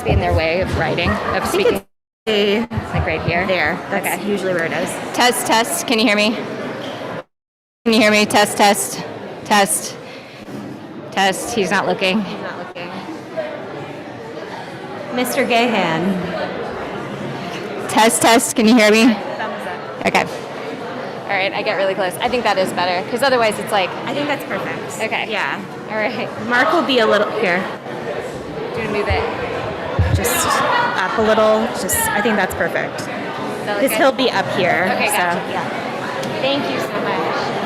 be in their way of writing, of speaking? It's like right here? there. That's usually where it is. Test, test. Can you hear me? Can you hear me? Test, test, test, test. He's not looking. He's not looking. Mr. Gahan. Test, test. Can you hear me? Thumbs up. Okay. All right, I get really close. I think that is better, because otherwise it's like... I think that's perfect. Okay. Yeah. All right. Mark will be a little... Here. Do you want to move it? Just up a little. Just, I think that's perfect. Because he'll be up here. Okay, so. gotcha. Yeah. Thank you so much.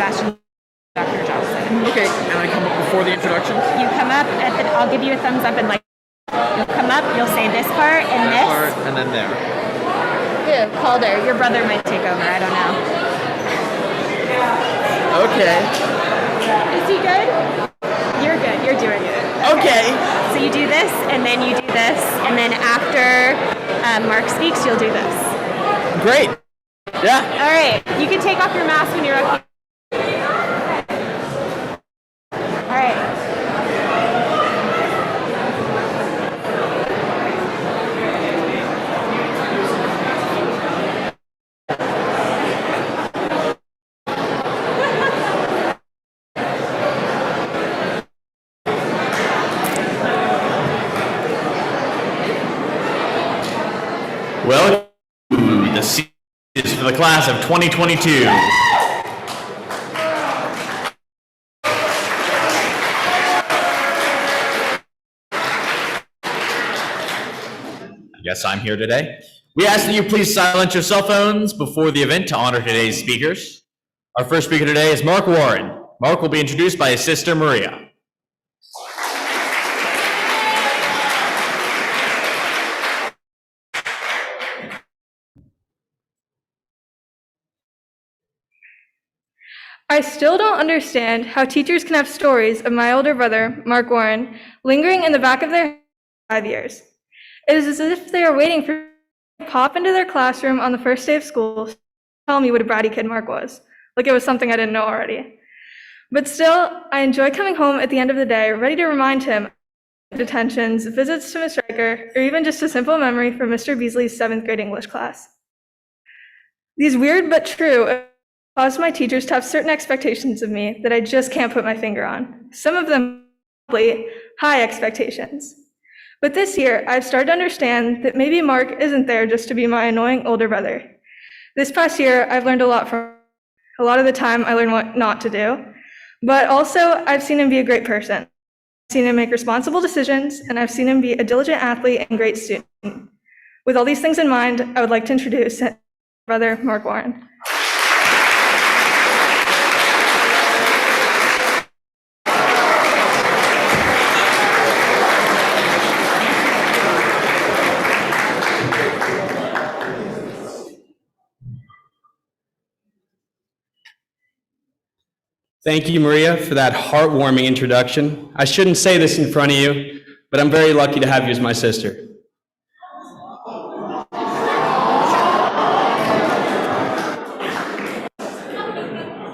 Sebastian, Dr. Johnson. Okay, and I come up before the introductions? You come up, I'll give you a thumbs up and like, you'll come up, you'll say this part and this. Part, and then there. Ew, Calder, your brother might take over, I don't know. Okay. Is he good? You're good, you're doing it. Okay. So you do this, and then you do this, and then after Mark speaks, you'll do this. Great. Yeah. All right, you can take off your mask when you're up here. All right. Welcome to the speeches for the class of 2022. I guess I'm here today. We ask that you please silence your cell phones before the event to honor today's speakers. Our first speaker today is Mark Warren. Mark will be introduced by his sister Maria. I still don't understand how teachers can have stories of my older brother, Mark Warren, lingering in the back of their head for 5 years. It is as if they are waiting for me to pop into their classroom on the first day of school to tell me what a bratty kid Mark was, like it was something I didn't know already. But still, I enjoy coming home at the end of the day, ready to remind him of detentions, visits to Miss Riker, or even just a simple memory from Mr. Beasley's 7th grade English class. These weird but true caused my teachers to have certain expectations of me that I just can't put my finger on. Some of them probably high expectations. But this year, I've started to understand that maybe Mark isn't there just to be my annoying older brother. This past year, I've learned a lot from him. A lot of the time, I learned what not to do. But also, I've seen him be a great person. I've seen him make responsible decisions, and I've seen him be a diligent athlete and great student. With all these things in mind, I would like to introduce my brother, Mark Warren. Thank you, Maria, for that heartwarming introduction. I shouldn't say this in front of you, but I'm very lucky to have you as my sister.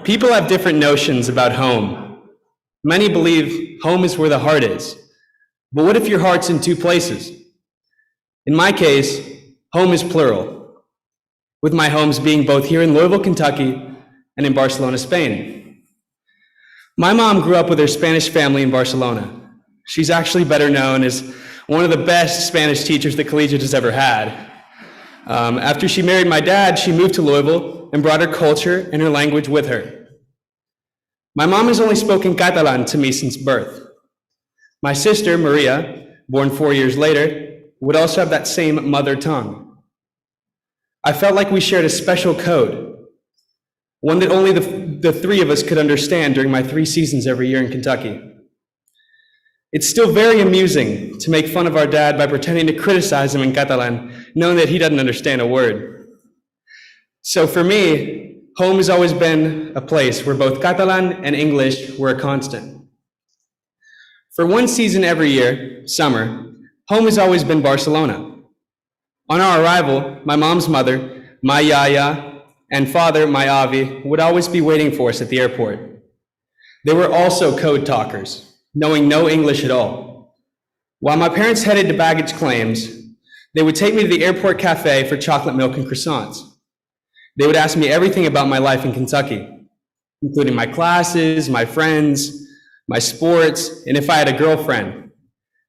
People have different notions about home. Many believe home is where the heart is. But what if your heart's in two places? In my case, home is plural, with my homes being both here in Louisville, Kentucky, and in Barcelona, Spain. My mom grew up with her Spanish family in Barcelona. She's actually better known as one of the best Spanish teachers the Collegiate has ever had. After she married my dad, she moved to Louisville and brought her culture and her language with her. My mom has only spoken Catalan to me since birth. My sister, Maria, born 4 years later, would also have that same mother tongue. I felt like we shared a special code, one that only the three of us could understand during my 3 seasons every year in Kentucky. It's still very amusing to make fun of our dad by pretending to criticize him in Catalan, knowing that he doesn't understand a word. So for me, home has always been a place where both Catalan and English were a constant. For 1 season every year, summer, home has always been Barcelona. On our arrival, my mom's mother, my yaya, and father, my avi, would always be waiting for us at the airport. They were also code talkers, knowing no English at all. While my parents headed to baggage claims, they would take me to the airport cafe for chocolate milk and croissants. They would ask me everything about my life in Kentucky, including my classes, my friends, my sports, and if I had a girlfriend.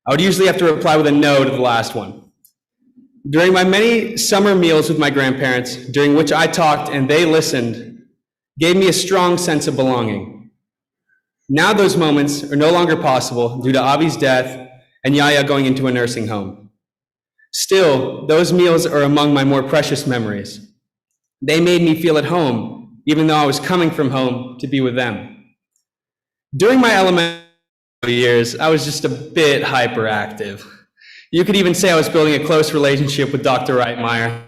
I would usually have to reply with a no to the last one. During my many summer meals with my grandparents, during which I talked and they listened, gave me a strong sense of belonging. Now those moments are no longer possible due to Avi's death and Yaya going into a nursing home. Still, those meals are among my more precious memories. They made me feel at home, even though I was coming from home to be with them. During my elementary years, I was just a bit hyperactive. You could even say I was building a close relationship with Dr. Reitmeyer.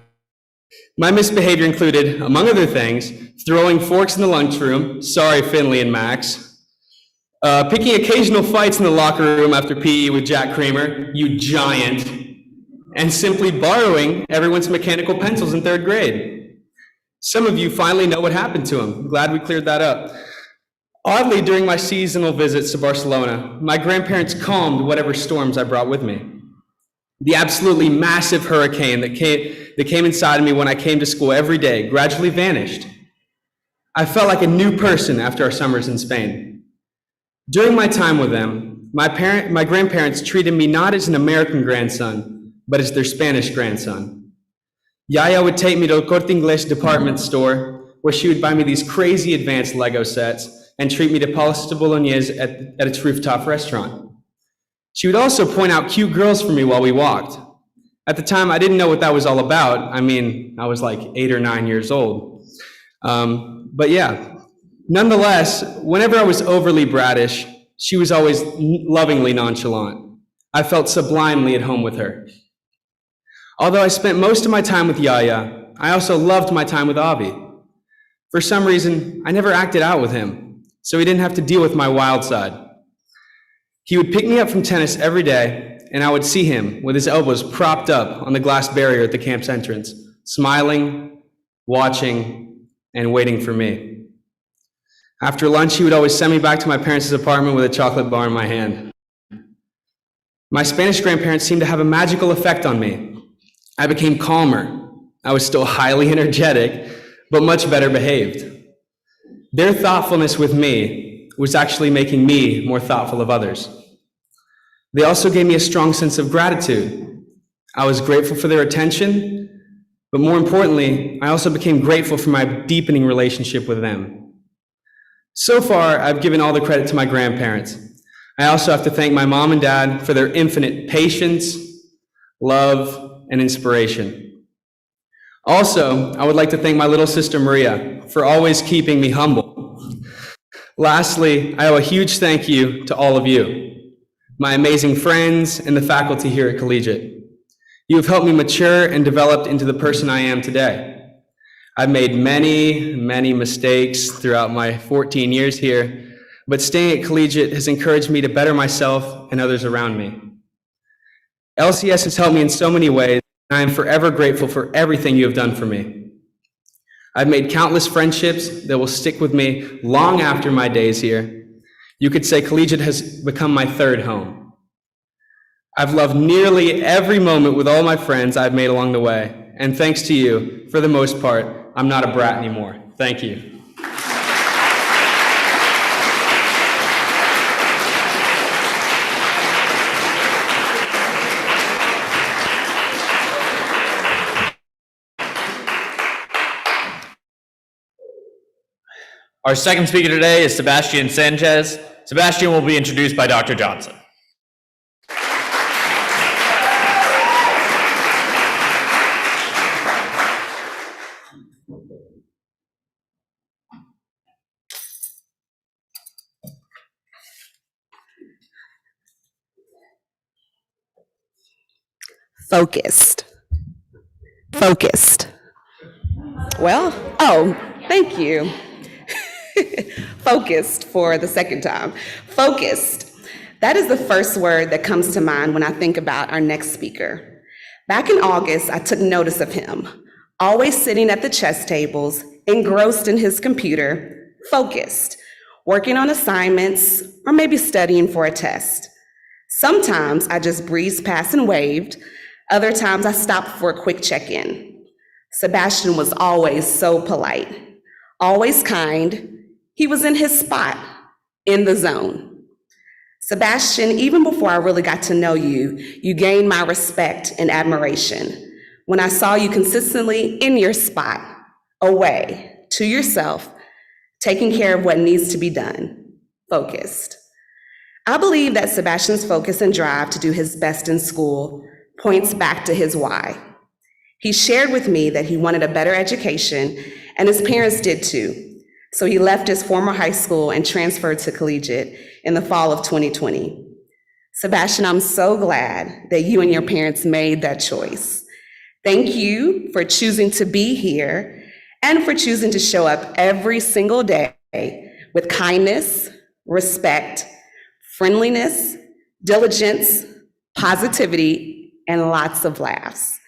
My misbehavior included, among other things, throwing forks in the lunchroom, sorry Finley and Max, picking occasional fights in the locker room after PE with Jack Creamer, you giant, and simply borrowing everyone's mechanical pencils in 3rd grade. Some of you finally know what happened to him. I'm glad we cleared that up. Oddly, during my seasonal visits to Barcelona, my grandparents calmed whatever storms I brought with me. The absolutely massive hurricane that came inside of me when I came to school every day gradually vanished. I felt like a new person after our summers in Spain. During my time with them, my grandparents treated me not as an American grandson, but as their Spanish grandson. Yaya would take me to a Corte Inglés department store where she would buy me these crazy advanced Lego sets and treat me to pasta bolognese at its rooftop restaurant. She would also point out cute girls for me while we walked. At the time, I didn't know what that was all about. I mean, I was like 8 or 9 years old. But yeah, nonetheless, whenever I was overly bratish, she was always lovingly nonchalant. I felt sublimely at home with her. Although I spent most of my time with Yaya, I also loved my time with Avi. For some reason, I never acted out with him, so he didn't have to deal with my wild side. He would pick me up from tennis every day, and I would see him with his elbows propped up on the glass barrier at the camp's entrance, smiling, watching, and waiting for me. After lunch, he would always send me back to my parents' apartment with a chocolate bar in my hand. My Spanish grandparents seemed to have a magical effect on me. I became calmer. I was still highly energetic, but much better behaved. Their thoughtfulness with me was actually making me more thoughtful of others. They also gave me a strong sense of gratitude. I was grateful for their attention, but more importantly, I also became grateful for my deepening relationship with them. So far, I've given all the credit to my grandparents. I also have to thank my mom and dad for their infinite patience, love, and inspiration. Also, I would like to thank my little sister Maria for always keeping me humble. Lastly, I owe a huge thank you to all of you, my amazing friends and the faculty here at Collegiate. You have helped me mature and develop into the person I am today. I've made many, many mistakes throughout my 14 years here, but staying at Collegiate has encouraged me to better myself and others around me. LCS has helped me in so many ways, and I am forever grateful for everything you have done for me. I've made countless friendships that will stick with me long after my days here. You could say Collegiate has become my 3rd home. I've loved nearly every moment with all my friends I've made along the way, and thanks to you, for the most part, I'm not a brat anymore. Thank you. Our second speaker today is Sebastian Sanchez. Sebastian will be introduced by Dr. Johnson. Focused. Well, thank you. Focused for the second time. Focused. That is the first word that comes to mind when I think about our next speaker. Back in August, I took notice of him, always sitting at the chess tables, engrossed in his computer, focused, working on assignments, or maybe studying for a test. Sometimes I just breezed past and waved. Other times I stopped for a quick check-in. Sebastian was always so polite, always kind. He was in his spot, in the zone. Sebastian, even before I really got to know you, you gained my respect and admiration. When I saw you consistently in your spot, away, to yourself, taking care of what needs to be done, focused. I believe that Sebastian's focus and drive to do his best in school points back to his why. He shared with me that he wanted a better education and his parents did too. So he left his former high school and transferred to collegiate in the fall of 2020. Sebastian, I'm so glad that you and your parents made that choice. Thank you for choosing to be here and for choosing to show up every single day with kindness, respect, friendliness, diligence, positivity, and lots of laughs.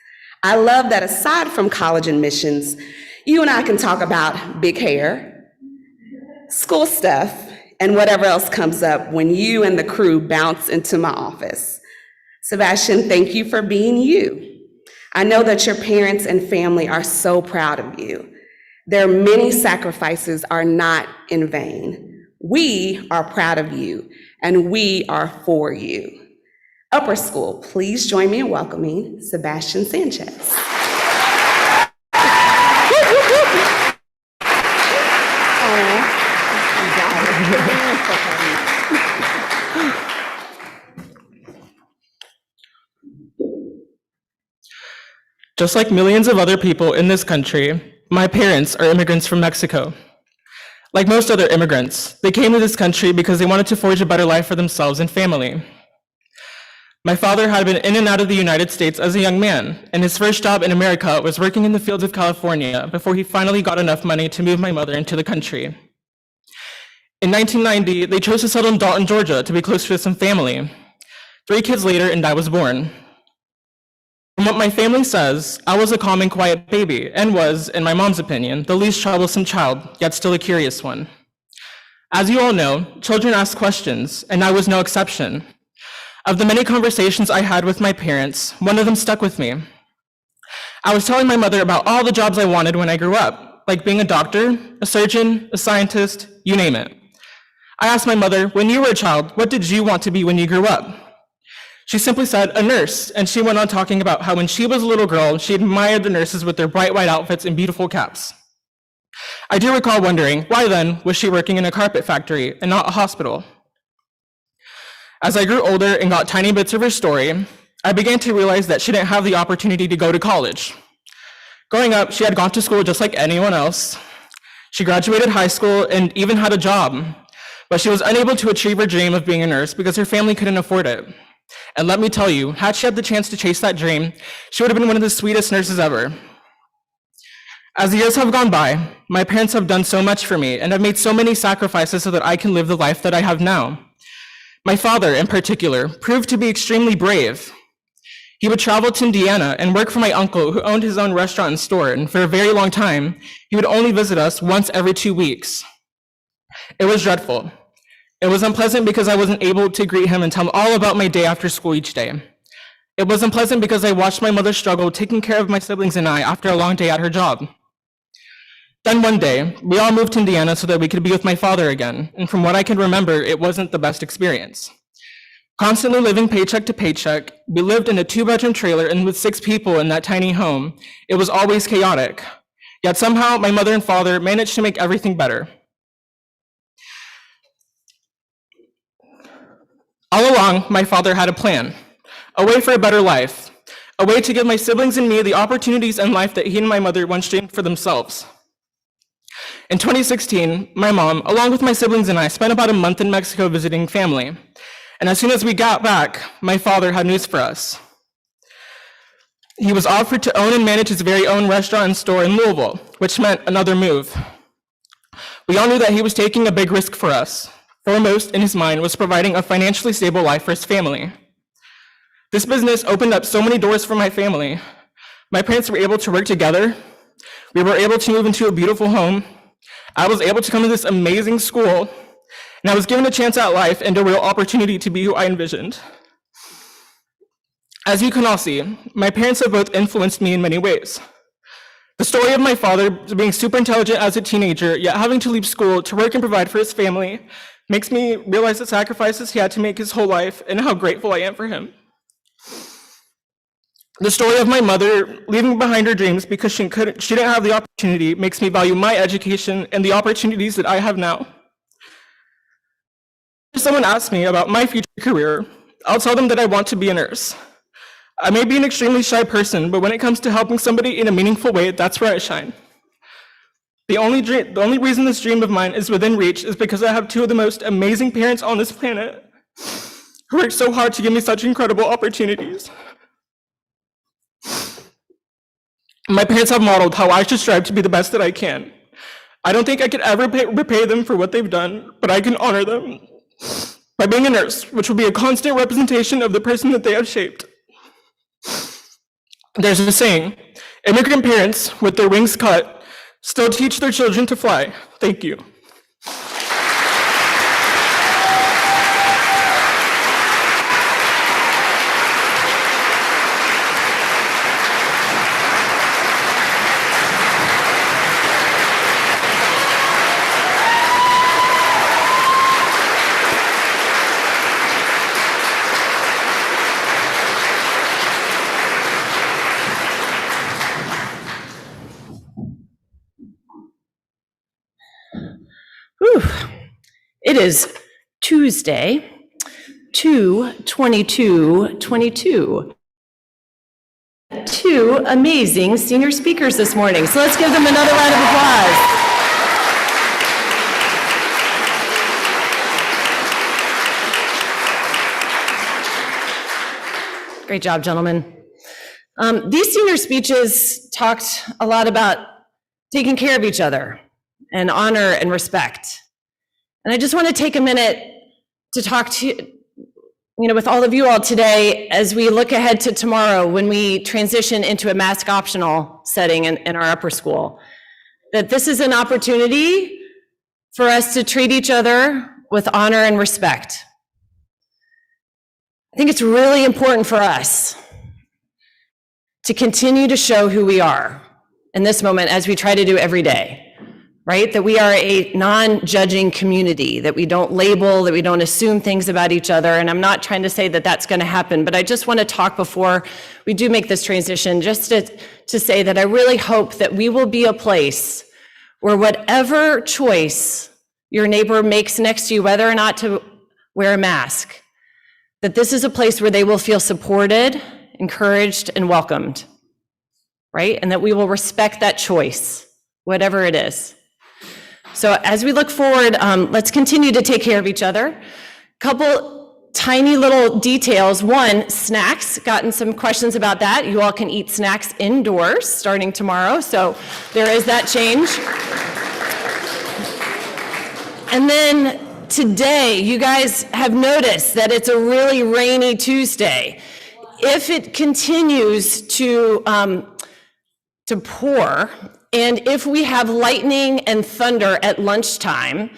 I love that aside from college admissions, you and I can talk about big hair, school stuff, and whatever else comes up when you and the crew bounce into my office. Sebastian, thank you for being you. I know that your parents and family are so proud of you. Their many sacrifices are not in vain. We are proud of you, and we are for you. Upper School, please join me in welcoming Sebastian Sanchez. Just like millions of other people in this country, my parents are immigrants from Mexico. Like most other immigrants, they came to this country because they wanted to forge a better life for themselves and family. My father had been in and out of the United States as a young man, and his first job in America was working in the fields of California before he finally got enough money to move my mother into the country. In 1990, they chose to settle in Dalton, Georgia to be closer to some family. 3 kids later, and I was born. From what my family says, I was a calm and quiet baby and was, in my mom's opinion, the least troublesome child, yet still a curious one. As you all know, children ask questions, and I was no exception. Of the many conversations I had with my parents, one of them stuck with me. I was telling my mother about all the jobs I wanted when I grew up, like being a doctor, a surgeon, a scientist, you name it. I asked my mother, when you were a child, what did you want to be when you grew up? She simply said, a nurse, and she went on talking about how when she was a little girl, she admired the nurses with their bright white outfits and beautiful caps. I do recall wondering, why then was she working in a carpet factory and not a hospital? As I grew older and got tiny bits of her story, I began to realize that she didn't have the opportunity to go to college. Growing up, she had gone to school just like anyone else. She graduated high school and even had a job, but she was unable to achieve her dream of being a nurse because her family couldn't afford it. And let me tell you, had she had the chance to chase that dream, she would have been one of the sweetest nurses ever. As the years have gone by, my parents have done so much for me and have made so many sacrifices so that I can live the life that I have now. My father, in particular, proved to be extremely brave. He would travel to Indiana and work for my uncle, who owned his own restaurant and store, and for a very long time, he would only visit us once every 2 weeks. It was dreadful. It was unpleasant because I wasn't able to greet him and tell him all about my day after school each day. It was unpleasant because I watched my mother struggle taking care of my siblings and I after a long day at her job. Then one day, we all moved to Indiana so that we could be with my father again, and from what I can remember, it wasn't the best experience. Constantly living paycheck to paycheck, we lived in a 2-bedroom trailer and with 6 people in that tiny home. It was always chaotic. Yet somehow, my mother and father managed to make everything better. All along, my father had a plan, a way for a better life, a way to give my siblings and me the opportunities in life that he and my mother once dreamed for themselves. In 2016, my mom, along with my siblings and I, spent about a month in Mexico visiting family. And as soon as we got back, my father had news for us. He was offered to own and manage his very own restaurant and store in Louisville, which meant another move. We all knew that he was taking a big risk for us. Foremost in his mind was providing a financially stable life for his family. This business opened up so many doors for my family. My parents were able to work together. We were able to move into a beautiful home. I was able to come to this amazing school, and I was given a chance at life and a real opportunity to be who I envisioned. As you can all see, my parents have both influenced me in many ways. The story of my father being super intelligent as a teenager, yet having to leave school to work and provide for his family, makes me realize the sacrifices he had to make his whole life and how grateful I am for him. The story of my mother leaving behind her dreams because she didn't have the opportunity makes me value my education and the opportunities that I have now. If someone asks me about my future career, I'll tell them that I want to be a nurse. I may be an extremely shy person, but when it comes to helping somebody in a meaningful way, that's where I shine. The only reason this dream of mine is within reach is because I have two of the most amazing parents on this planet who work so hard to give me such incredible opportunities. My parents have modeled how I should strive to be the best that I can. I don't think I could ever repay them for what they've done, but I can honor them by being a nurse, which will be a constant representation of the person that they have shaped. There's a saying, immigrant parents with their wings cut still teach their children to fly. Thank you. Whew. It is Tuesday, 2/22/22. Two amazing senior speakers this morning. So let's give them another round of applause. Great job, gentlemen. These senior speeches talked a lot about taking care of each other and honor and respect. And I just want to take a minute to talk to you, with all of you all today as we look ahead to tomorrow when we transition into a mask optional setting in our upper school. That this is an opportunity for us to treat each other with honor and respect. I think it's really important for us to continue to show who we are in this moment as we try to do every day. Right? That we are a non-judging community, that we don't label, that we don't assume things about each other. And I'm not trying to say that that's going to happen, but I just want to talk before we do make this transition, just to say that I really hope that we will be a place where whatever choice your neighbor makes next to you, whether or not to wear a mask, that this is a place where they will feel supported, encouraged, and welcomed, right? And that we will respect that choice, whatever it is. So as we look forward, let's continue to take care of each other. Couple tiny little details. One, snacks. Gotten some questions about that. You all can eat snacks indoors starting tomorrow. So there is that change. And then today, you guys have noticed that it's a really rainy Tuesday. If it continues to pour, and if we have lightning and thunder at lunchtime,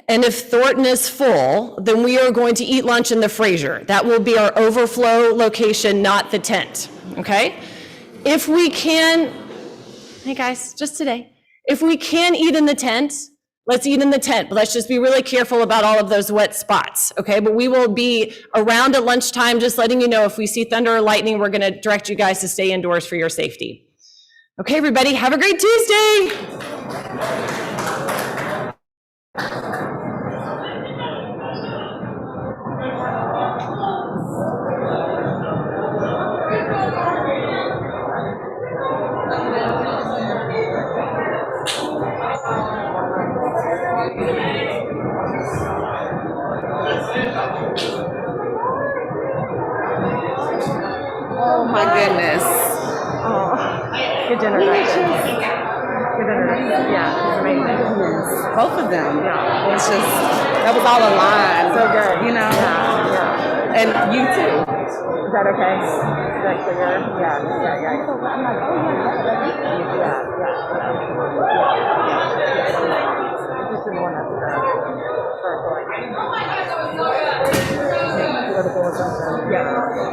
and if Thornton is full, then we are going to eat lunch in the Fraser. That will be our overflow location, not the tent, okay? If we can, hey guys, just today, if we can eat in the tent, let's eat in the tent, but let's just be really careful about all of those wet spots, okay? But we will be around at lunchtime, just letting you know if we see thunder or lightning, we're gonna direct you guys to stay indoors for your safety. Okay, everybody, have a great Tuesday. Oh my goodness. Good dinner. Good dinner. Yeah, it's amazing. Both of them. Yeah. It's just, that was all aligned. So good. Yeah. And you too. Is that okay? Is that clear? Yeah. I'm like, oh yeah. Just didn't want to political agenda.